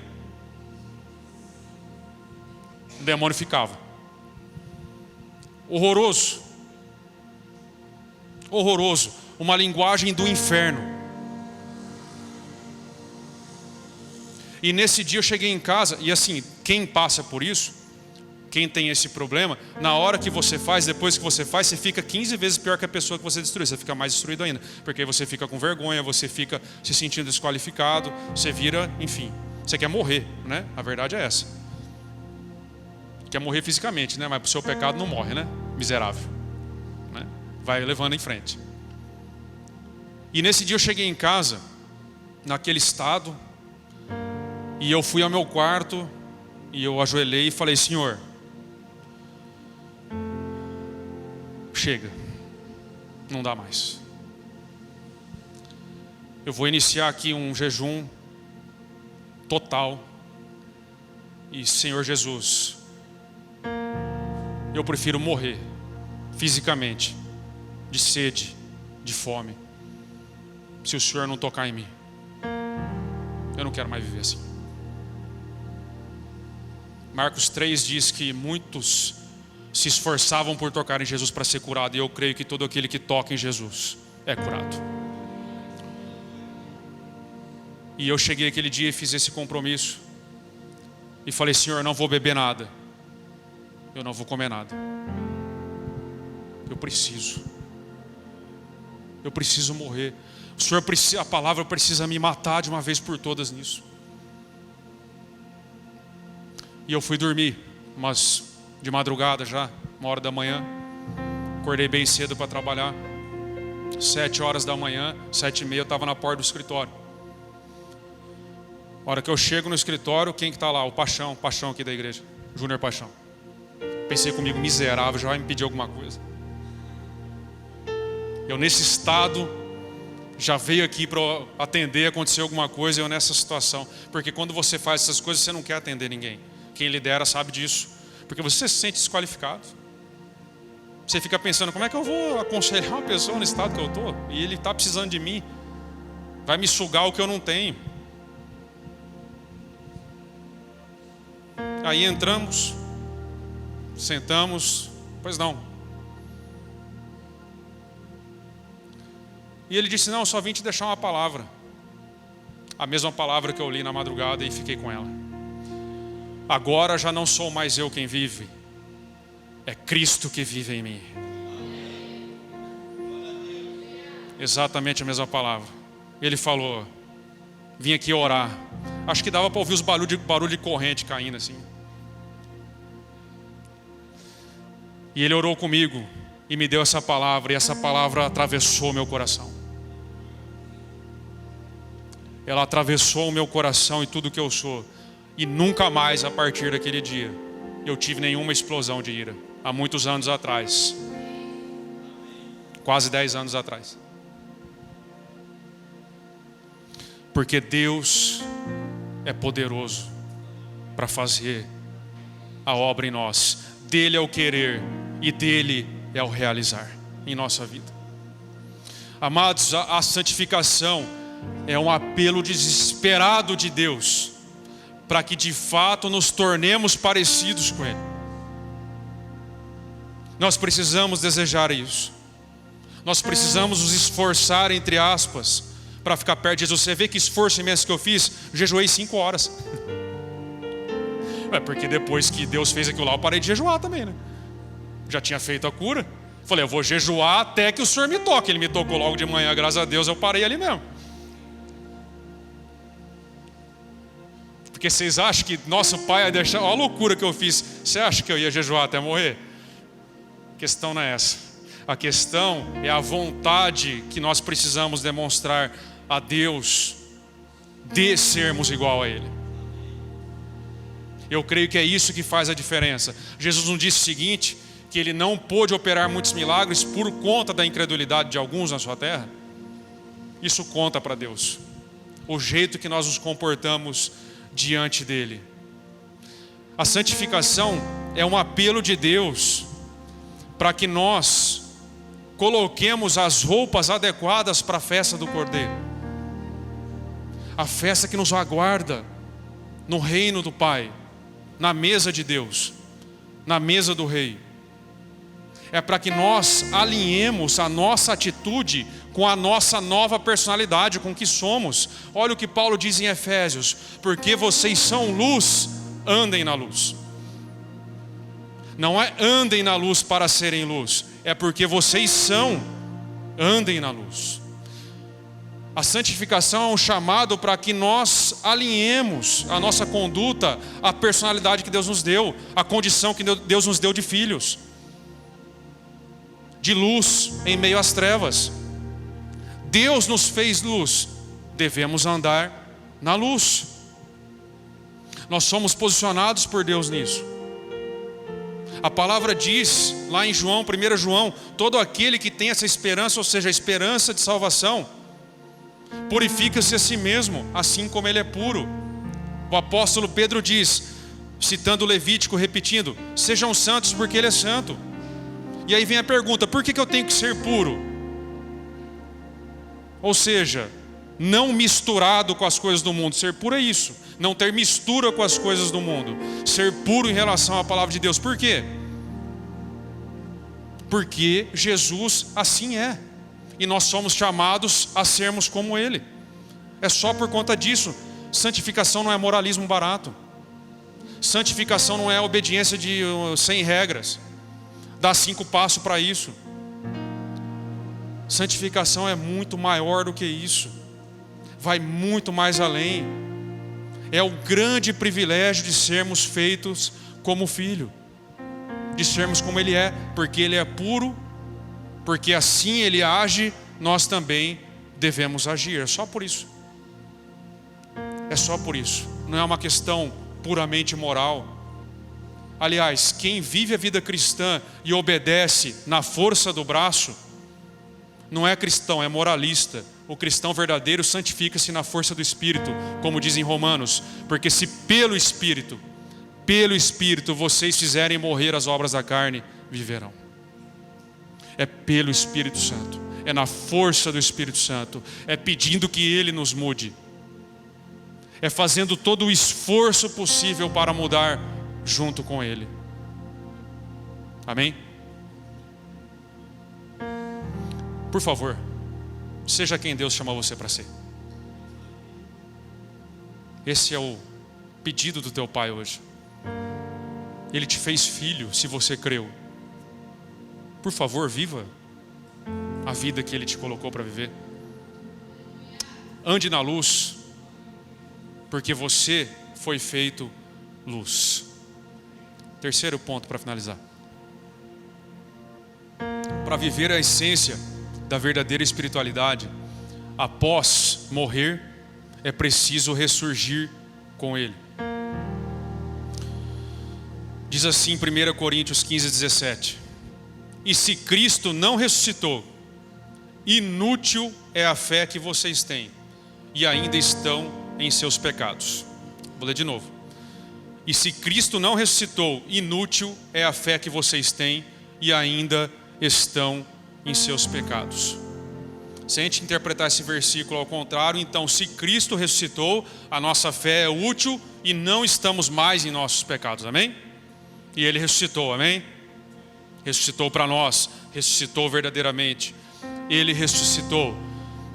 O demônio ficava. Horroroso. Horroroso. Uma linguagem do inferno. E nesse dia eu cheguei em casa, e assim, quem passa por isso, quem tem esse problema, na hora que você faz, depois que você faz, você fica 15 vezes pior que a pessoa que você destruiu. Você fica mais destruído ainda, porque aí você fica com vergonha, você fica se sentindo desqualificado, você vira, enfim, você quer morrer, né? A verdade é essa. Quer morrer fisicamente, né? Mas pro seu pecado não morre, né? Miserável, né? Vai levando em frente. E nesse dia eu cheguei em casa, naquele estado, e eu fui ao meu quarto, e eu ajoelhei e falei: Senhor, chega, não dá mais. Eu vou iniciar aqui um jejum total. E Senhor Jesus, eu prefiro morrer fisicamente, de sede, de fome, se o Senhor não tocar em mim. Eu não quero mais viver assim. Marcos 3 diz que muitos se esforçavam por tocar em Jesus para ser curado. E eu creio que todo aquele que toca em Jesus é curado. E eu cheguei aquele dia e fiz esse compromisso. E falei: Senhor, eu não vou beber nada. Eu não vou comer nada. Eu preciso morrer. O Senhor precisa, a palavra precisa me matar de uma vez por todas nisso. E eu fui dormir, mas de madrugada já, 1h da manhã. Acordei bem cedo para trabalhar. 7 horas da manhã, 7h30 eu estava na porta do escritório. A hora que eu chego no escritório, quem que está lá? O Paixão aqui da igreja, Júnior Paixão. Pensei comigo: miserável, já vai me pedir alguma coisa. Eu nesse estado, já veio aqui para atender, aconteceu alguma coisa, eu nessa situação. Porque quando você faz essas coisas, você não quer atender ninguém. Quem lidera sabe disso. Porque você se sente desqualificado. Você fica pensando: como é que eu vou aconselhar uma pessoa no estado que eu estou? E ele está precisando de mim. Vai me sugar o que eu não tenho. Aí entramos, sentamos, pois não. E ele disse: não, só vim te deixar uma palavra. A mesma palavra que eu li na madrugada e fiquei com ela. Agora já não sou mais eu quem vive, é Cristo que vive em mim. Exatamente a mesma palavra. Ele falou: vim aqui orar. Acho que dava para ouvir os barulho de corrente caindo assim. E ele orou comigo e me deu essa palavra, e essa palavra atravessou meu coração. Ela atravessou o meu coração e tudo que eu sou. E nunca mais, a partir daquele dia, eu tive nenhuma explosão de ira. Há muitos anos atrás. Quase 10 anos atrás. Porque Deus é poderoso para fazer a obra em nós. Dele é o querer e dele é o realizar em nossa vida. Amados, a santificação é um apelo desesperado de Deus para que de fato nos tornemos parecidos com Ele. Nós precisamos desejar isso. Nós precisamos nos esforçar, entre aspas, para ficar perto de Jesus. Você vê que esforço imenso que eu fiz? Jejuei 5 horas. É porque depois que Deus fez aquilo lá, eu parei de jejuar também, né? Já tinha feito a cura. Falei: eu vou jejuar até que o Senhor me toque. Ele me tocou logo de manhã, graças a Deus, eu parei ali mesmo. Porque vocês acham que nosso pai ia deixar... Olha a loucura que eu fiz. Você acha que eu ia jejuar até morrer? A questão não é essa. A questão é a vontade que nós precisamos demonstrar a Deus de sermos igual a Ele. Eu creio que é isso que faz a diferença. Jesus nos disse o seguinte, que Ele não pôde operar muitos milagres por conta da incredulidade de alguns na sua terra. Isso conta para Deus. O jeito que nós nos comportamos diante dEle. A santificação é um apelo de Deus para que nós coloquemos as roupas adequadas para a festa do Cordeiro. A festa que nos aguarda no reino do Pai, na mesa de Deus, na mesa do Rei. É para que nós alinhemos a nossa atitude com a nossa nova personalidade, com o que somos. Olha o que Paulo diz em Efésios: porque vocês são luz, andem na luz. Não é andem na luz para serem luz, é porque vocês são, andem na luz. A santificação é um chamado para que nós alinhemos a nossa conduta à personalidade que Deus nos deu, à condição que Deus nos deu de filhos, de luz em meio às trevas. Deus nos fez luz, devemos andar na luz. Nós somos posicionados por Deus nisso. A palavra diz lá em João, 1 João, todo aquele que tem essa esperança, ou seja, a esperança de salvação, purifica-se a si mesmo, assim como ele é puro. O apóstolo Pedro diz, citando o Levítico, repetindo: sejam santos porque ele é santo. E aí vem a pergunta: por que eu tenho que ser puro? Ou seja, não misturado com as coisas do mundo. Ser puro é isso, não ter mistura com as coisas do mundo. Ser puro em relação à palavra de Deus. Por quê? Porque Jesus assim é, e nós somos chamados a sermos como Ele. É só por conta disso. Santificação não é moralismo barato. Santificação não é obediência de 100 regras. Dá 5 passos para isso. Santificação é muito maior do que isso. Vai muito mais além. É o grande privilégio de sermos feitos como filho, de sermos como Ele é, porque Ele é puro, porque assim Ele age, nós também devemos agir. É só por isso. É só por isso. Não é uma questão puramente moral. Aliás, quem vive a vida cristã e obedece na força do braço, não é cristão, é moralista. O cristão verdadeiro santifica-se na força do Espírito, como diz em Romanos, porque se pelo Espírito vocês fizerem morrer as obras da carne, viverão. É pelo Espírito Santo, é na força do Espírito Santo, é pedindo que Ele nos mude, é fazendo todo o esforço possível para mudar junto com Ele. Amém? Por favor, seja quem Deus chamou você para ser. Esse é o pedido do teu Pai hoje. Ele te fez filho, se você creu. Por favor, viva a vida que Ele te colocou para viver. Ande na luz, porque você foi feito luz. Terceiro ponto para finalizar. Para viver a essência da verdadeira espiritualidade, após morrer, é preciso ressurgir com Ele. Diz assim 1 Coríntios 15:17: e se Cristo não ressuscitou, inútil é a fé que vocês têm, e ainda estão em seus pecados. Vou ler de novo. E se Cristo não ressuscitou, inútil é a fé que vocês têm, e ainda estão em seus pecados. Se a gente interpretar esse versículo ao contrário, então se Cristo ressuscitou, a nossa fé é útil e não estamos mais em nossos pecados, amém? E Ele ressuscitou, amém? Ressuscitou para nós, ressuscitou verdadeiramente. Ele ressuscitou,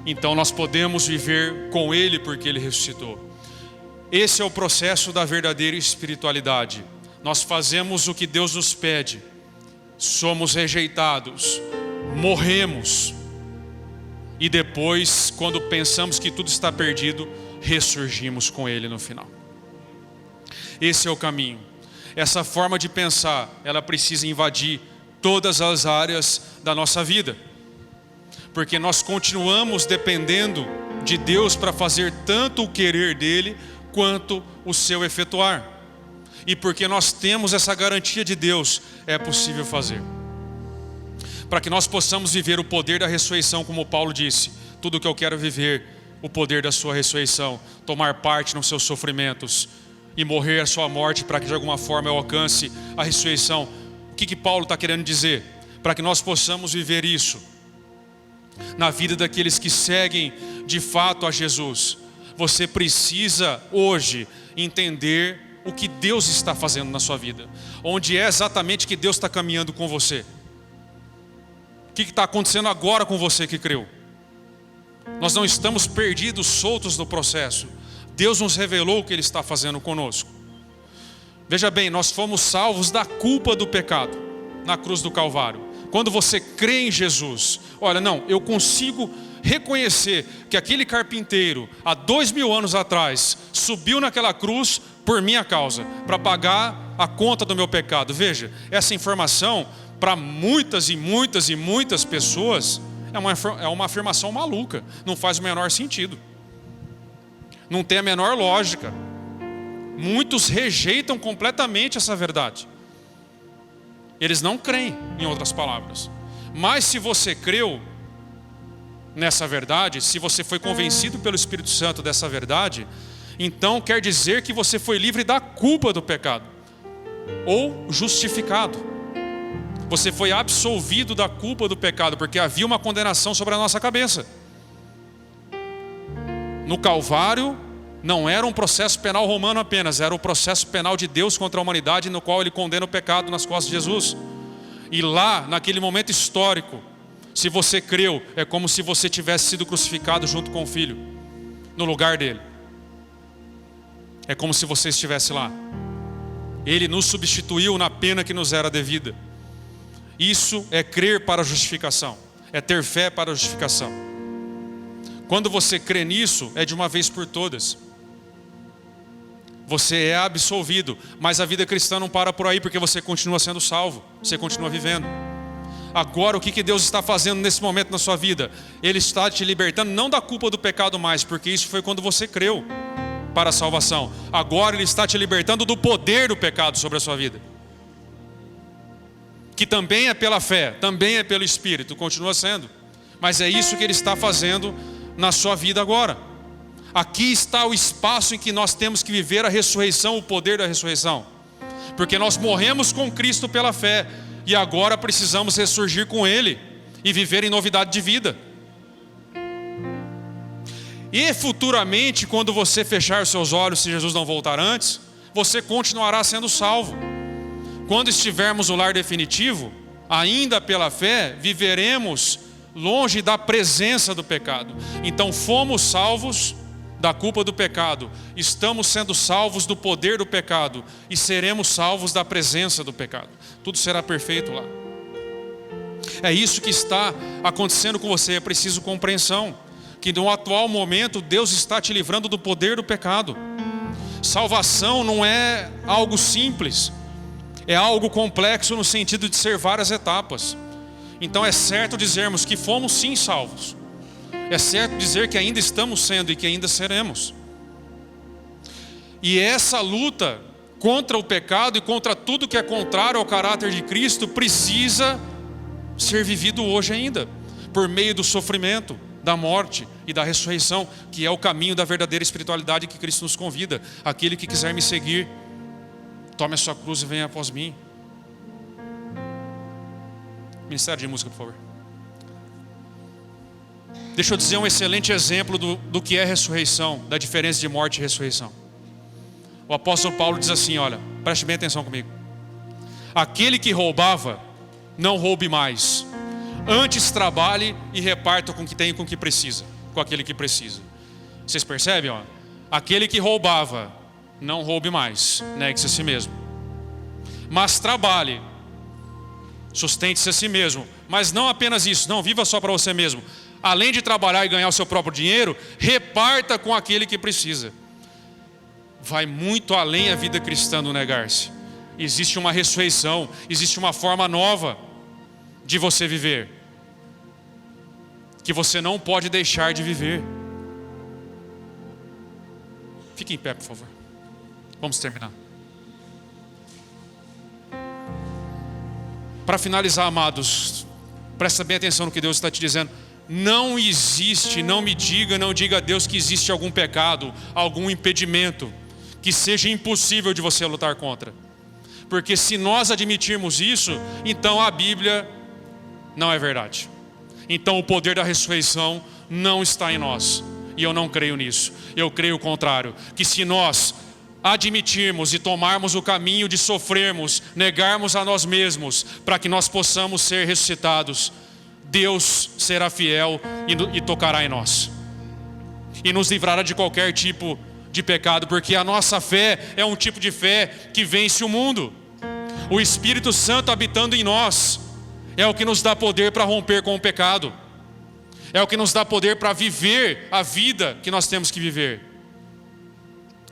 então nós podemos viver com Ele porque Ele ressuscitou. Esse é o processo da verdadeira espiritualidade. Nós fazemos o que Deus nos pede, somos rejeitados, morremos, e depois, quando pensamos que tudo está perdido, ressurgimos com Ele no final. Esse é o caminho. Essa forma de pensar, ela precisa invadir todas as áreas da nossa vida, porque nós continuamos dependendo de Deus para fazer tanto o querer dEle, quanto o seu efetuar. E porque nós temos essa garantia de Deus, é possível fazer. Para que nós possamos viver o poder da ressurreição, como Paulo disse: tudo que eu quero viver, o poder da sua ressurreição, tomar parte nos seus sofrimentos e morrer a sua morte, para que de alguma forma eu alcance a ressurreição. O que Paulo está querendo dizer? Para que nós possamos viver isso na vida daqueles que seguem de fato a Jesus, você precisa hoje entender o que Deus está fazendo na sua vida, onde é exatamente que Deus está caminhando com você. O que está acontecendo agora com você que creu? Nós não estamos perdidos, soltos no processo. Deus nos revelou o que Ele está fazendo conosco. Veja bem, nós fomos salvos da culpa do pecado na cruz do Calvário. Quando você crê em Jesus, olha, não, eu consigo reconhecer que aquele carpinteiro, há 2000 anos atrás, subiu naquela cruz por minha causa, para pagar a conta do meu pecado. Veja, essa informação, para muitas e muitas e muitas pessoas, é uma afirmação maluca, não faz o menor sentido, não tem a menor lógica. Muitos rejeitam completamente essa verdade. Eles não creem, em outras palavras. Mas se você creu nessa verdade, se você foi convencido pelo Espírito Santo dessa verdade, então quer dizer que você foi livre da culpa do pecado, ou justificado. Você foi absolvido da culpa do pecado, porque havia uma condenação sobre a nossa cabeça. No Calvário, não era um processo penal romano apenas, era o processo penal de Deus contra a humanidade, no qual Ele condena o pecado nas costas de Jesus. E lá, naquele momento histórico, se você creu, é como se você tivesse sido crucificado junto com o Filho, no lugar dele. É como se você estivesse lá. Ele nos substituiu na pena que nos era devida. Isso é crer para a justificação, é ter fé para a justificação. Quando você crê nisso, é de uma vez por todas. Você é absolvido, mas a vida cristã não para por aí, porque você continua sendo salvo, você continua vivendo. Agora, o que Deus está fazendo nesse momento na sua vida? Ele está te libertando, não da culpa do pecado mais, porque isso foi quando você creu para a salvação. Agora Ele está te libertando do poder do pecado sobre a sua vida, que também é pela fé, também é pelo Espírito, continua sendo. Mas é isso que Ele está fazendo na sua vida agora. Aqui está o espaço em que nós temos que viver a ressurreição, o poder da ressurreição. Porque nós morremos com Cristo pela fé, e agora precisamos ressurgir com Ele e viver em novidade de vida. E futuramente, quando você fechar os seus olhos, se Jesus não voltar antes, você continuará sendo salvo. Quando estivermos no lar definitivo, ainda pela fé, viveremos longe da presença do pecado. Então fomos salvos da culpa do pecado, estamos sendo salvos do poder do pecado e seremos salvos da presença do pecado. Tudo será perfeito lá. É isso que está acontecendo com você. É preciso compreensão que no atual momento Deus está te livrando do poder do pecado. Salvação não é algo simples, é algo complexo no sentido de ser várias etapas. Então é certo dizermos que fomos sim salvos. É certo dizer que ainda estamos sendo e que ainda seremos. E essa luta contra o pecado e contra tudo que é contrário ao caráter de Cristo precisa ser vivido hoje ainda, por meio do sofrimento, da morte e da ressurreição, que é o caminho da verdadeira espiritualidade que Cristo nos convida. Aquele que quiser me seguir, tome a sua cruz e venha após mim. Ministério de música, por favor. Deixa eu dizer um excelente exemplo do que é ressurreição, da diferença de morte e ressurreição. O apóstolo Paulo diz assim, olha, preste bem atenção comigo. Aquele que roubava, não roube mais. Antes trabalhe e reparta com o que tem e com o que precisa, com aquele que precisa. Vocês percebem? Ó? Aquele que roubava, não roube mais, negue-se a si mesmo. Mas trabalhe, sustente-se a si mesmo. Mas não apenas isso, não viva só para você mesmo. Além de trabalhar e ganhar o seu próprio dinheiro, reparta com aquele que precisa. Vai muito além a vida cristã do negar-se. Existe uma ressurreição, existe uma forma nova de você viver, que você não pode deixar de viver. Fique em pé, por favor. Vamos terminar. Para finalizar, amados, presta bem atenção no que Deus está te dizendo. Não existe, não diga a Deus que existe algum pecado, algum impedimento que seja impossível de você lutar contra. Porque se nós admitirmos isso, então a Bíblia não é verdade. Então o poder da ressurreição não está em nós. E eu não creio nisso. Eu creio o contrário. Que se nós admitirmos e tomarmos o caminho de sofrermos, negarmos a nós mesmos, para que nós possamos ser ressuscitados, Deus será fiel e tocará em nós. E nos livrará de qualquer tipo de pecado, porque a nossa fé é um tipo de fé que vence o mundo. O Espírito Santo habitando em nós é o que nos dá poder para romper com o pecado. É o que nos dá poder para viver a vida que nós temos que viver.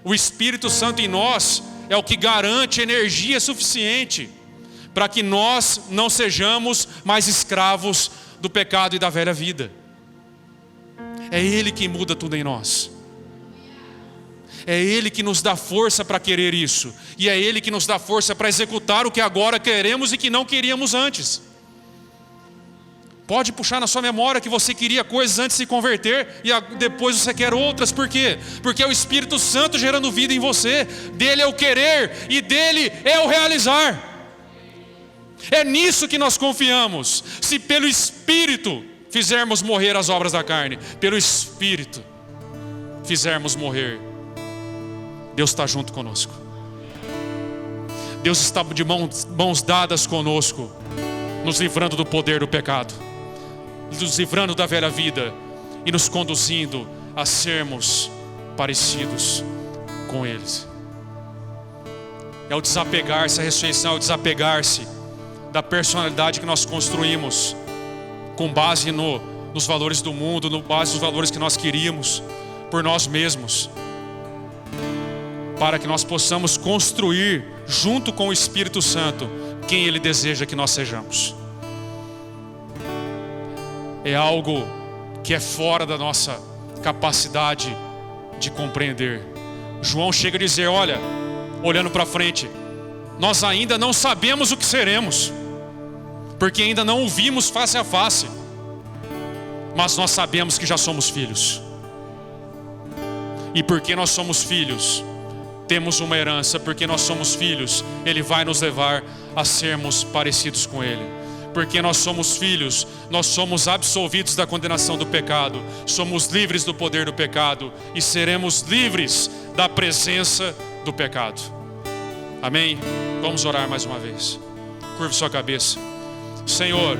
O Espírito Santo em nós é o que garante energia suficiente para que nós não sejamos mais escravos do pecado e da velha vida. É Ele que muda tudo em nós. É Ele que nos dá força para querer isso. E é Ele que nos dá força para executar o que agora queremos e que não queríamos antes. Pode puxar na sua memória que você queria coisas antes de se converter e depois você quer outras. Por quê? Porque é o Espírito Santo gerando vida em você. Dele é o querer e dele é o realizar. É nisso que nós confiamos. Se pelo Espírito fizermos morrer as obras da carne, pelo Espírito fizermos morrer, Deus está junto conosco. Deus está de mãos dadas conosco, nos livrando do poder do pecado, nos livrando da velha vida e nos conduzindo a sermos parecidos com eles. É o desapegar-se, a ressurreição é o desapegar-se da personalidade que nós construímos com base nos valores do mundo, no base dos valores que nós queríamos por nós mesmos, para que nós possamos construir junto com o Espírito Santo quem Ele deseja que nós sejamos. É algo que é fora da nossa capacidade de compreender. João chega a dizer, olha, olhando para frente, nós ainda não sabemos o que seremos, porque ainda não o vimos face a face, mas nós sabemos que já somos filhos. E porque nós somos filhos, temos uma herança. Porque nós somos filhos, Ele vai nos levar a sermos parecidos com Ele. Porque nós somos filhos, nós somos absolvidos da condenação do pecado, somos livres do poder do pecado e seremos livres da presença do pecado. Amém? Vamos orar mais uma vez. Curve sua cabeça. Senhor,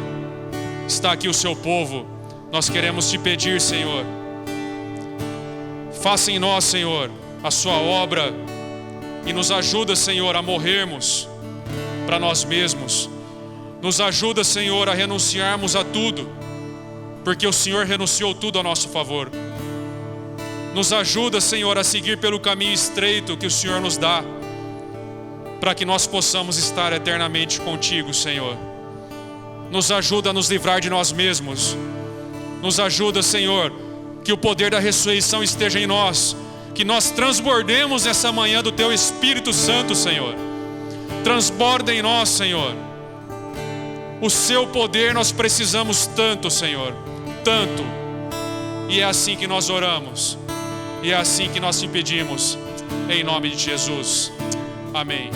está aqui o seu povo. Nós queremos te pedir, Senhor, faça em nós, Senhor, a sua obra e nos ajuda, Senhor, a morrermos para nós mesmos. Nos ajuda, Senhor, a renunciarmos a tudo, porque o Senhor renunciou tudo a nosso favor. Nos ajuda, Senhor, a seguir pelo caminho estreito que o Senhor nos dá, para que nós possamos estar eternamente contigo, Senhor. Nos ajuda a nos livrar de nós mesmos. Nos ajuda, Senhor, que o poder da ressurreição esteja em nós, que nós transbordemos essa manhã do Teu Espírito Santo, Senhor. Transborda em nós, Senhor. O Seu poder nós precisamos tanto, Senhor, tanto. E é assim que nós oramos, e é assim que nós te pedimos, em nome de Jesus. Amém.